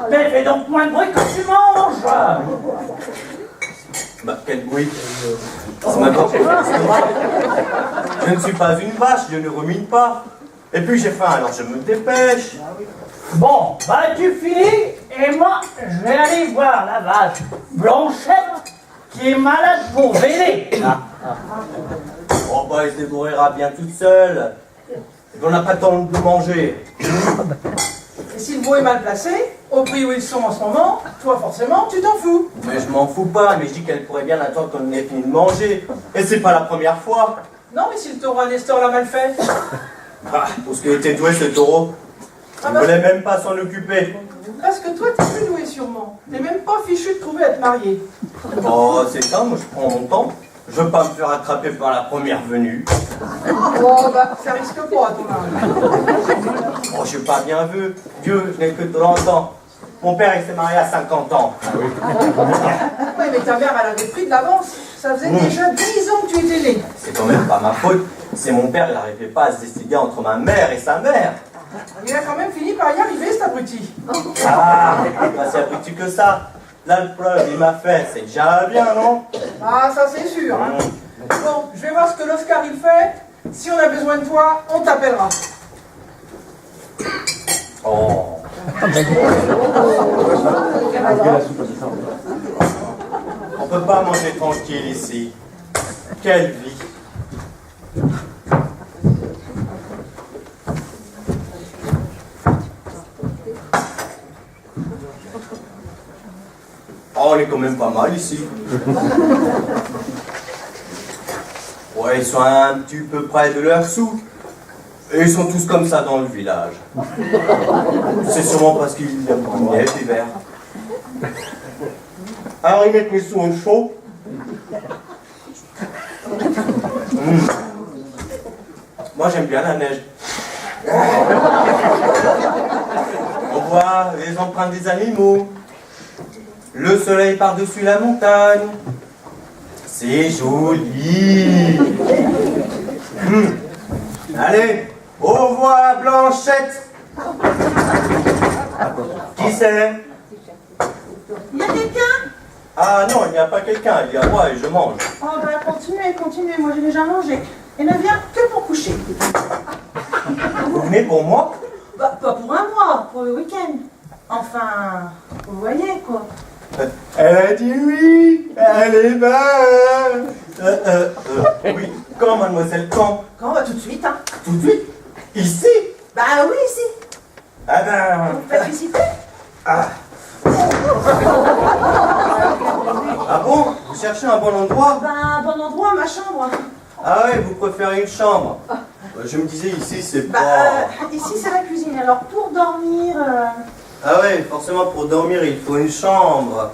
Mais fais donc moins de bruit quand tu manges. Bah, quel bruit. C'est maintenant. Je ne suis pas une vache, je ne rumine pas. Et puis j'ai faim, alors je me dépêche. Bon, bah tu finis, et moi, je vais aller voir la vache Blanchette, qui est malade pour véler. Oh bah, elle se débrouillera bien toute seule. On n'a pas le temps de manger. Et si le veau est mal placé, au prix où ils sont en ce moment, toi forcément, tu t'en fous. Mais je m'en fous pas, mais je dis qu'elle pourrait bien attendre qu'on ait fini de manger. Et c'est pas la première fois. Non, mais si le taureau à Nestor l'a mal fait. Ah, pour ce qu'il était doué, ce taureau. Il ne voulait même pas s'en occuper. Parce que toi, t'es plus doué sûrement. T'es même pas fichu de trouver à te marier. Oh, c'est ça, moi je prends mon temps. Je veux pas me faire attraper par la première venue. Oh, bah, ça risque pas à ton âge. Oh, je suis pas bien vieux. Dieu, je n'ai que 30 ans. Mon père, il s'est marié à 50 ans. Oui, mais ta mère, elle avait pris de l'avance. Ça faisait déjà 10 ans que tu étais né. C'est quand même pas ma faute. C'est mon père, il n'arrivait pas à se décider entre ma mère et sa mère. Il a quand même fini par y arriver, cet abruti. Ah, il n'est pas si abruti que ça. Là, le preuve, il m'a fait, c'est déjà bien, non? Ah, ça c'est sûr. Hein. Bon, je vais voir ce que l'Oscar il fait. Si on a besoin de toi, on t'appellera. Oh. On peut pas manger tranquille ici. Quelle vie. Oh, on est quand même pas mal ici. Ouais, ils sont un petit peu près de leur sou. Et ils sont tous comme ça dans le village. C'est sûrement parce qu'ils aiment pas neige l'hiver. Alors ils mettent les sous au chaud. Moi j'aime bien la neige. On voit les empreintes des animaux. Le soleil par-dessus la montagne. C'est joli. Allez, au revoir Blanchette. Qui c'est? Il y a quelqu'un? Ah non, il n'y a pas quelqu'un, il y a moi et je mange. Oh bah continuez, moi j'ai déjà mangé. Et ne vient que pour coucher. Vous venez pour moi? Bah pas pour un mois, pour le week-end. Enfin, vous voyez quoi. Elle a dit oui, elle est belle. Oui, quand mademoiselle, quand? Quand bah tout de suite, hein. Tout de suite? Ici? Bah oui, ici. Ah ben... Vous faites visiter? Ah. Ah bon? Vous cherchez un bon endroit? Bah un bon endroit, ma chambre. Ah ouais, vous préférez une chambre? Je me disais ici c'est Bah pas... ici c'est la cuisine, alors pour dormir... Ah ouais, forcément pour dormir il faut une chambre.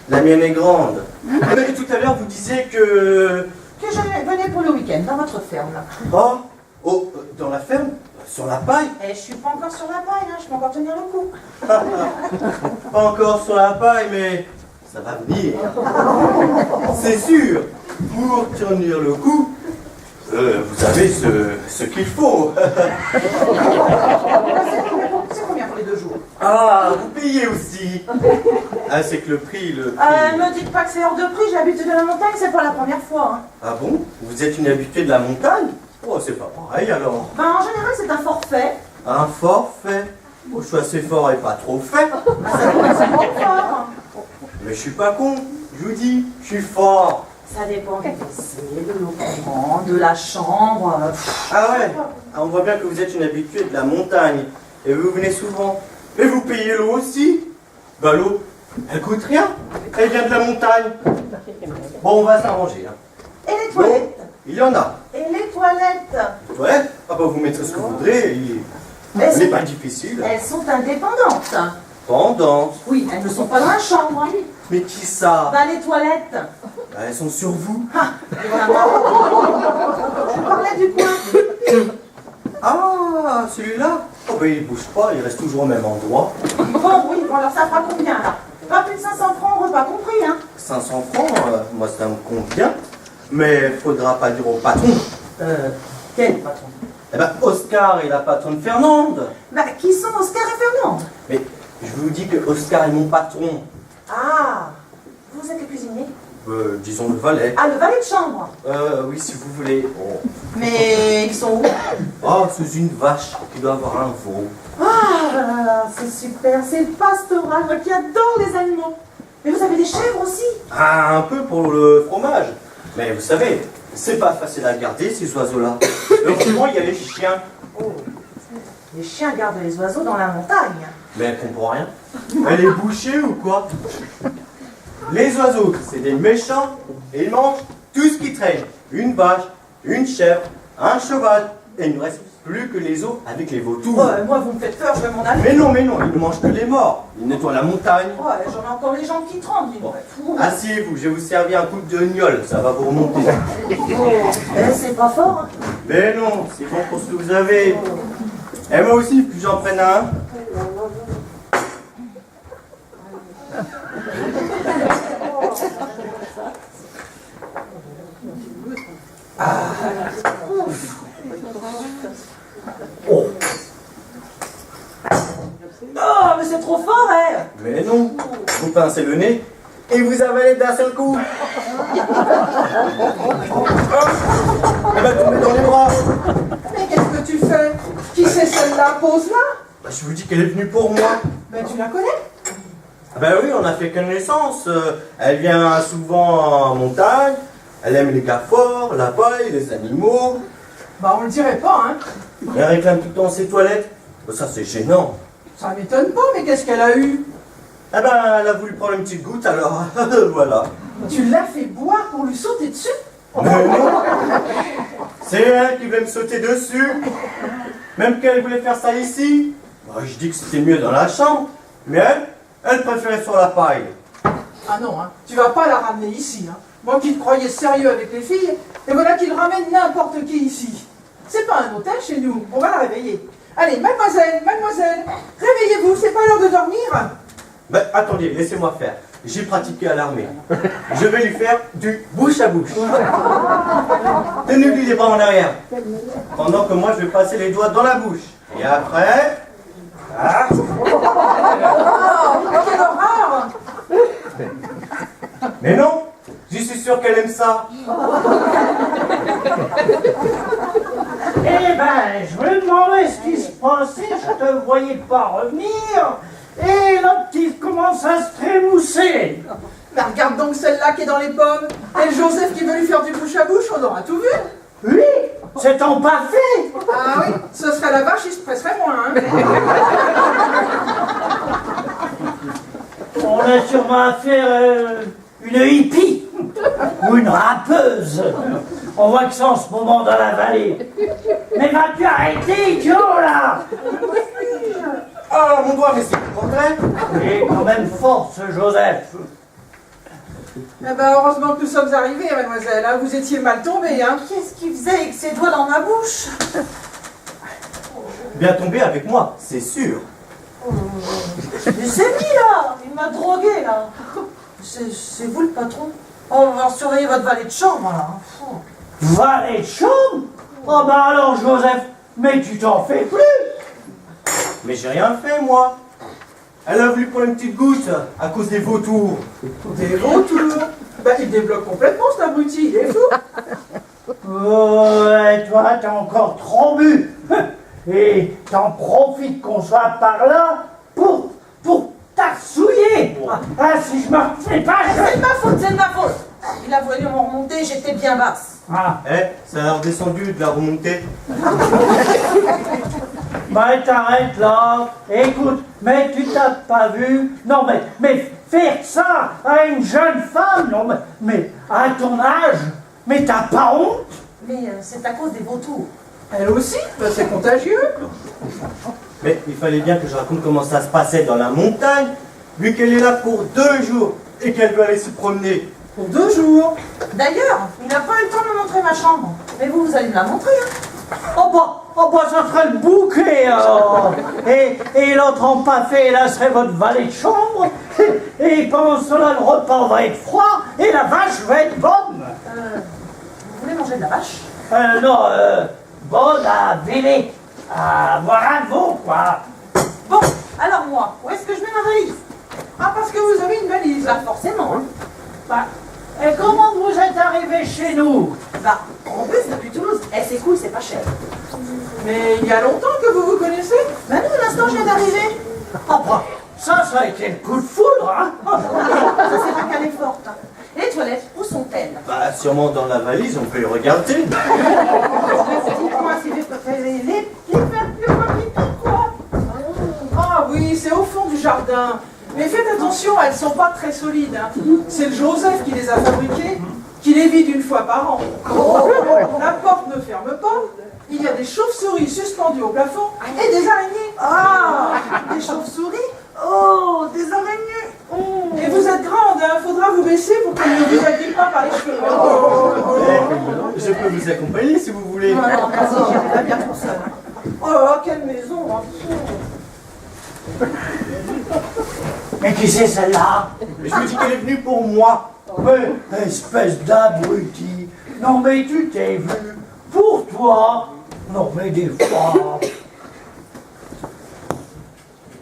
La mienne est grande. Mais tout à l'heure vous disiez que... Que je venais pour le week-end, dans votre ferme là. Oh, oh, dans la ferme? Sur la paille? Et je suis pas encore sur la paille, hein, je peux encore tenir le coup. Pas encore sur la paille, mais ça va venir. C'est sûr. Pour tenir le coup, vous avez ce qu'il faut. C'est combien pour les 2 jours? Ah, vous payez aussi. Ah, c'est que le prix... Me dites pas que c'est hors de prix, j'ai l'habitude de la montagne, c'est pas la première fois. Hein. Ah bon? Vous êtes une habituée de la montagne? Oh, c'est pas pareil alors. Ben, en général, c'est un forfait. Un forfait? Oh, je suis assez fort et pas trop fait. C'est pas fort. Mais je suis pas con. Je vous dis, je suis fort. Ça dépend du PC, de l'eau, de la chambre. Ah ouais? Ah, on voit bien que vous êtes une habituée de la montagne. Et vous venez souvent. Mais vous payez l'eau aussi? Bah l'eau, elle coûte rien. Elle vient de la montagne. Bon, on va s'arranger. Hein. Et les toilettes? Il y en a. Et les toilettes? Ouais? Ah bah vous mettrez ce que vous voudrez. Ce n'est pas difficile. Elles sont indépendantes. Pendant. Oui, elles ne sont pas dans la chambre. Hein. Mais qui ça? Bah, les toilettes. Bah, elles sont sur vous. Ah, je parlais du coin. Ah, celui-là? Oh ben il bouge pas, il reste toujours au même endroit. Bon, oui, bon, alors ça fera combien, là? Pas plus de 500 francs, repas compris, hein? 500 francs, moi ça me convient. Mais faudra pas dire au patron. Quel patron? Eh ben, Oscar est la patronne Fernande. Bah, qui sont Oscar et Fernande? Mais je vous dis que Oscar est mon patron. Ah, vous êtes le cuisinier? Disons le valet. Ah, le valet de chambre? Oui, si vous voulez. Oh, Mais ils sont où? oh sous une vache qui doit avoir un veau. Ah, c'est super, c'est pastoral, moi qui adore les animaux. Mais vous avez des chèvres aussi? Ah, un peu pour le fromage. Mais vous savez, c'est pas facile à garder ces oiseaux-là. Heureusement, il y a les chiens. Oh, les chiens gardent les oiseaux dans la montagne. Mais elle comprend rien. Elle est bouchée ou quoi? Les oiseaux, c'est des méchants et ils mangent tout ce qui traîne. Une vache, une chèvre, un cheval. Et il ne reste plus que les os avec les vautours. Ouais, moi vous me faites peur, je vais m'en aller. Mais non, ils ne mangent que les morts. Ils nettoient la montagne. Ouais, j'en ai encore les jambes qui tremblent, dis-moi. Bon. Asseyez-vous, je vais vous servir un coup de gnôle, ça va vous remonter. C'est pas fort, hein? Mais non, c'est bon pour ce que vous avez. Et moi aussi, puis j'en prenne un. Oh, mais c'est trop fort, hein? Mais non, vous pincez le nez et vous avalez d'un seul coup. Elle va tomber dans les bras. Mais qu'est-ce que tu fais? Qui c'est celle-là? Pose-la. Bah, je vous dis qu'elle est venue pour moi. Ben tu la connais? Ben oui, on a fait connaissance. Elle vient souvent en montagne. Elle aime les gars forts, la paille, les animaux. Bah on le dirait pas, hein. Elle réclame tout le temps ses toilettes. Bah, ça, c'est gênant. Ça m'étonne pas, mais qu'est-ce qu'elle a eu? Eh ben, elle a voulu prendre une petite goutte, alors voilà. Tu l'as fait boire pour lui sauter dessus? Mais non, c'est elle qui voulait me sauter dessus. Même qu'elle voulait faire ça ici. Bah, je dis que c'était mieux dans la chambre. Mais elle préférait sur la paille. Ah non, hein. Tu vas pas la ramener ici, hein. Moi qui te croyais sérieux avec les filles, et voilà qu'il ramène n'importe qui ici. C'est pas un hôtel chez nous, on va la réveiller. Allez, mademoiselle, réveillez-vous, c'est pas l'heure de dormir. Ben, attendez, laissez-moi faire. J'ai pratiqué à l'armée. Je vais lui faire du bouche à bouche. Tenez-lui les bras en arrière. Pendant que moi, je vais passer les doigts dans la bouche. Et après... Ah. Oh, quelle horreur! Mais non, je suis sûr qu'elle aime ça. Eh ben, je me demandais ce qui se passait, je te voyais pas revenir, et là, il commence à se trémousser. Mais regarde donc celle-là qui est dans les pommes. Et Joseph qui veut lui faire du bouche à bouche, on aura tout vu. Oui, c'est en pas fait. Ah oui, ce serait la vache, il se presserait moins, hein. On a sûrement affaire une hippie ou une rappeuse. On voit que c'est en ce moment dans la vallée. Mais vas-tu arrêter, idiot, là? Ah, mon doigt, mais c'est le contraire. Il est quand même fort, ce Joseph. Eh ben, heureusement que nous sommes arrivés, mademoiselle, hein. Vous étiez mal tombée, hein. Qu'est-ce qu'il faisait avec ses doigts dans ma bouche? Bien tombé avec moi, c'est sûr. Mais c'est qui, là? Il m'a drogué, là. C'est vous, le patron? On va surveiller votre valet de chambre, là. Valet de chambre? Oh bah alors, Joseph, mais tu t'en fais plus. Mais j'ai rien fait, moi. Elle a voulu prendre une petite goutte à cause des vautours. Des vautours. Ben, il débloque complètement, cet abruti, il est fou. Ouais, toi, t'as encore trop bu. Et t'en profites qu'on soit par là pour t'arsouiller. Ah, si je me refais pas, C'est de ma faute, c'est de ma faute. Il a voulu me remonter, j'étais bien basse. Ah, Ça a redescendu de la remontée. bah t'arrêtes là. Écoute, mais tu t'as pas vu. Non, mais faire ça à une jeune femme, non, mais à ton âge, mais t'as pas honte? Mais c'est à cause des vautours. Elle aussi? Ben, c'est contagieux. Mais il fallait bien que je raconte comment ça se passait dans la montagne, vu qu'elle est là pour 2 jours et qu'elle veut aller se promener. Pour 2 jours. D'ailleurs, il n'a pas eu le temps de me montrer ma chambre. Mais vous allez me la montrer, hein? Oh bah, Oh, bah, ça serait le bouquet, alors. Et l'autre en pâté, là, serait votre valet de chambre. Et pendant cela, le repas va être froid et la vache va être bonne. Vous voulez manger de la vache? Non, bonne à véler, à boire un veau, quoi. Bon, alors moi, où est-ce que je mets ma valise? Ah, parce que vous avez une valise. Bah forcément, hein. Bah, et comment vous êtes arrivé chez nous? Bah, en plus, depuis Toulouse, c'est cool, c'est pas cher. Mais il y a longtemps que vous vous connaissez? Bah non, l'instant, je viens d'arriver. Ah, bah, ça a été le coup de foudre, hein. Ça, c'est pas qu'elle est forte. Hein. Les toilettes, où sont-elles? Bah, sûrement dans la valise, on peut y regarder. Dites-moi si les faire plus pipi, quoi. Ah oui, c'est au fond du jardin. Mais faites attention, elles sont pas très solides. Hein. C'est le Joseph qui les a fabriquées, qui les vide une fois par an. La porte ne ferme pas. Il y a des chauves-souris suspendues au plafond et des araignées. Ah, des chauves-souris? Oh, des araignées. Et vous êtes grande, hein. Faudra vous baisser pour qu'elles ne vous abîment pas par les cheveux. Je peux vous accompagner si vous voulez. Non, non, vas-y, j'irai bien tout seul. Oh là là, quelle maison, hein. Mais qui c'est celle-là? Mais je vous dis qu'elle est venue pour moi. Mais, espèce d'abruti. Non, mais tu t'es vu. Pour toi. Non, mais des fois.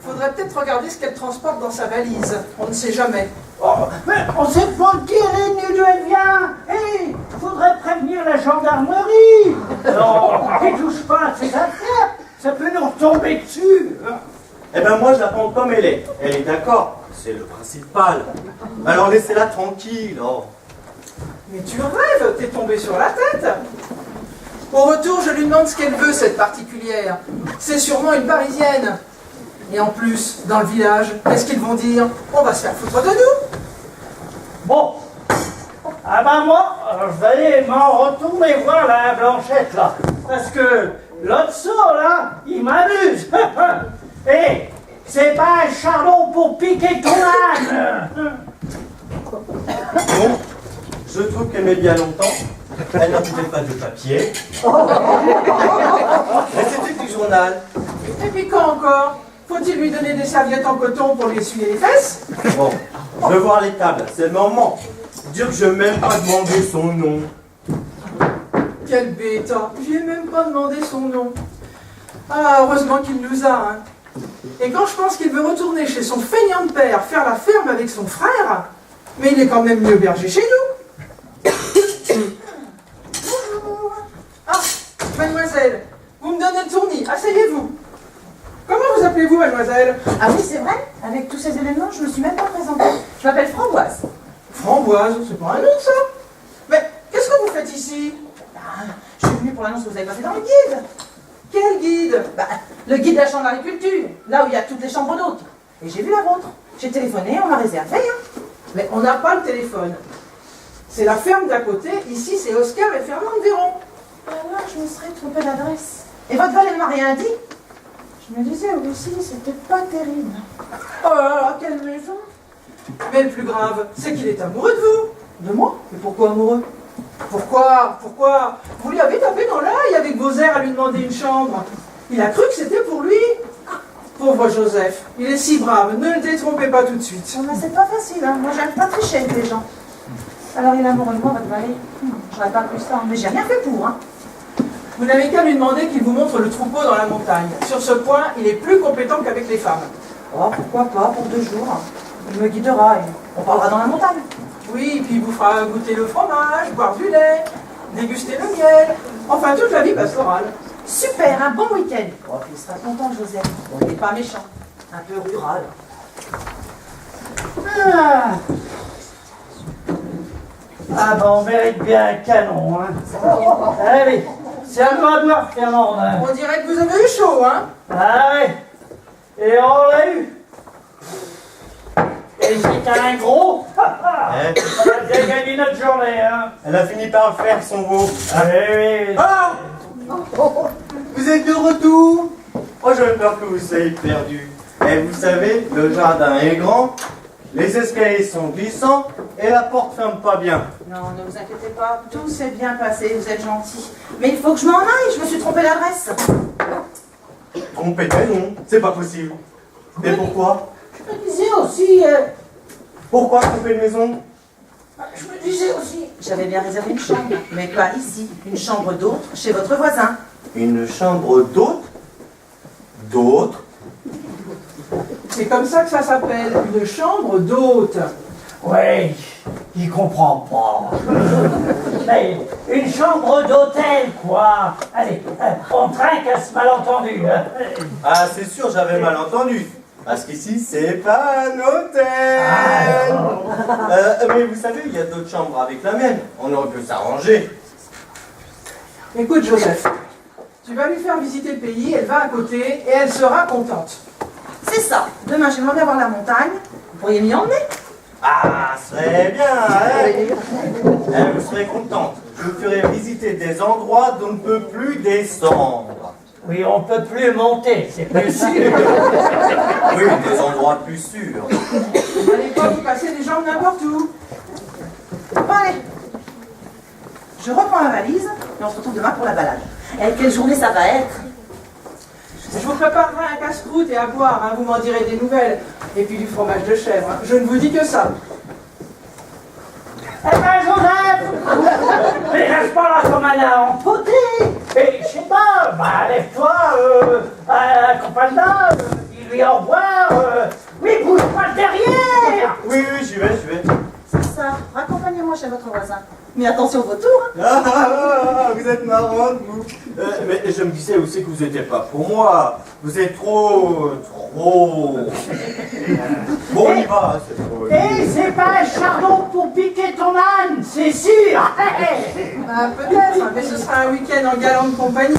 Faudrait peut-être regarder ce qu'elle transporte dans sa valise. On ne sait jamais. Oh, mais on sait pas de qui elle est venue, d'où elle vient. Hé, faudrait prévenir la gendarmerie. Non, qui touche pas à ses affaires. Ça peut nous retomber dessus. Eh ben moi je la prends comme elle est. Elle est d'accord, c'est le principal. Alors laissez-la tranquille. Oh. Mais tu rêves, t'es tombé sur la tête. Au retour, je lui demande ce qu'elle veut, cette particulière. C'est sûrement une Parisienne. Et en plus, dans le village, qu'est-ce qu'ils vont dire? On va se faire foutre de nous. Bon. Ah ben moi, je vais aller m'en retourner voir la Blanchette là. Parce que l'autre sort là, il m'amuse. Hé, c'est pas un chardon pour piquer ton âne. Bon, je trouve qu'elle met bien longtemps. Elle n'a peut-être pas de papier. Mais c'était du journal. Et puis quand encore? Faut-il lui donner des serviettes en coton pour lui essuyer les fesses? Bon, je veux voir les tables, c'est le moment. Dire que je n'ai même pas demandé son nom. Quel bêta, je lui ai même pas demandé son nom. Ah, heureusement qu'il nous a, hein. Et quand je pense qu'il veut retourner chez son feignant de père, faire la ferme avec son frère, mais il est quand même mieux berger chez nous. Bonjour. Ah, mademoiselle, vous me donnez le tournis, asseyez-vous. Comment vous appelez-vous, mademoiselle? Ah oui, c'est vrai. Avec tous ces événements, je me suis même pas présentée. Je m'appelle Framboise. Framboise, c'est pas un nom, ça? Mais qu'est-ce que vous faites ici? Je suis venue pour l'annonce que vous avez passée dans le guide. Quel guide? Le guide de la chambre d'agriculture, là où il y a toutes les chambres d'hôtes. Et j'ai vu la vôtre. J'ai téléphoné, on m'a réservé. Hein. Mais on n'a pas le téléphone. C'est la ferme d'à côté, ici c'est Oscar et Fernand Véron. Alors, je me serais trompée d'adresse. Et votre valet ne m'a rien dit? Je me disais aussi, c'était pas terrible. Oh là là, quelle maison! Mais le plus grave, c'est qu'il est amoureux de vous. De moi? Mais pourquoi amoureux? Pourquoi? Vous lui avez tapé dans l'œil avec vos airs à lui demander une chambre. Il a cru que c'était pour lui. Pauvre Joseph, il est si brave, ne le détrompez pas tout de suite. Non, mais c'est pas facile, hein. Moi, j'aime pas tricher avec les gens. Alors, il est amoureux de moi, votre valet. J'aurais pas cru ça, mais j'ai rien fait pour, hein. Vous n'avez qu'à lui demander qu'il vous montre le troupeau dans la montagne. Sur ce point, il est plus compétent qu'avec les femmes. Oh, pourquoi pas, pour 2 jours. Il me guidera et on parlera dans la montagne. Oui, puis il vous fera goûter le fromage, boire du lait, déguster le miel, enfin toute la vie pastorale. Super, un bon week-end. Oh, puis il sera content, Joseph. Bon, il n'est pas méchant. Un peu rural. Ah ben on mérite bien un canon, hein. Allez, c'est à toi de voir, Fernand. Hein. On dirait que vous avez eu chaud, hein? Ah ouais, et on l'a eu. Et c'est un gros. On a bien gagné notre journée, hein. Elle a fini par faire son veau. Ah oui. Ah! Vous êtes de retour? Oh, j'avais peur que vous soyez perdu. Et vous savez, le jardin est grand, Les escaliers sont glissants et la porte ferme pas bien. Non, ne vous inquiétez pas, tout s'est bien passé, vous êtes gentil. Mais il faut que je m'en aille, je me suis trompé d'adresse. Trompé de maison, c'est pas possible. Et pourquoi? Je me disais aussi, Pourquoi tromper de maison? je me disais aussi, j'avais bien réservé une chambre, mais pas ici, une chambre d'autre chez votre voisin. Une chambre d'hôte? D'autre? C'est comme ça que ça s'appelle, une chambre d'hôte. Oui, il comprend pas. Mais une chambre d'hôtel, quoi. Allez, on trinque à ce malentendu. Hein. Ah, c'est sûr, j'avais mal entendu. Parce qu'ici, c'est pas un hôtel. Mais vous savez, il y a d'autres chambres avec la mienne. On aurait pu s'arranger. Écoute, Joseph, tu vas lui faire visiter le pays, elle va à côté et elle sera contente. C'est ça, demain j'aimerais bien voir la montagne, vous pourriez m'y emmener? Ah, ce serait bien, hein? Vous serez contente. Je vous ferai visiter des endroits d'où on ne peut plus descendre. Oui, on peut plus monter, c'est plus sûr. Oui, des endroits plus sûrs. N'allez pas vous passer les jambes n'importe où. Bon allez, je reprends ma valise et on se retrouve demain pour la balade. Et quelle journée ça va être? Je vous préparerai un casse-croûte et à boire, hein, vous m'en direz des nouvelles. Et puis du fromage de chèvre, hein. Je ne vous dis que ça. Eh ben, Joseph, mais reste pas là comme un empoté. Et je sais pas, bah lève-toi, accompagne-la, dis-lui au revoir, mais bouge pas le derrière. Oui, oui, j'y vais. C'est ça, raccompagnez-moi chez votre voisin. Mais attention au vautour, hein. Vous êtes marrante, vous. Mais je me disais aussi que vous n'étiez pas pour moi. Vous êtes trop... Bon, on y va. Et c'est pas un charbon pour piquer ton âne, c'est sûr. Ah, peut-être, mais ce sera un week-end en galante compagnie.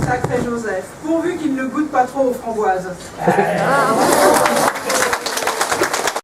Sacré Joseph, pourvu qu'il ne goûte pas trop aux framboises.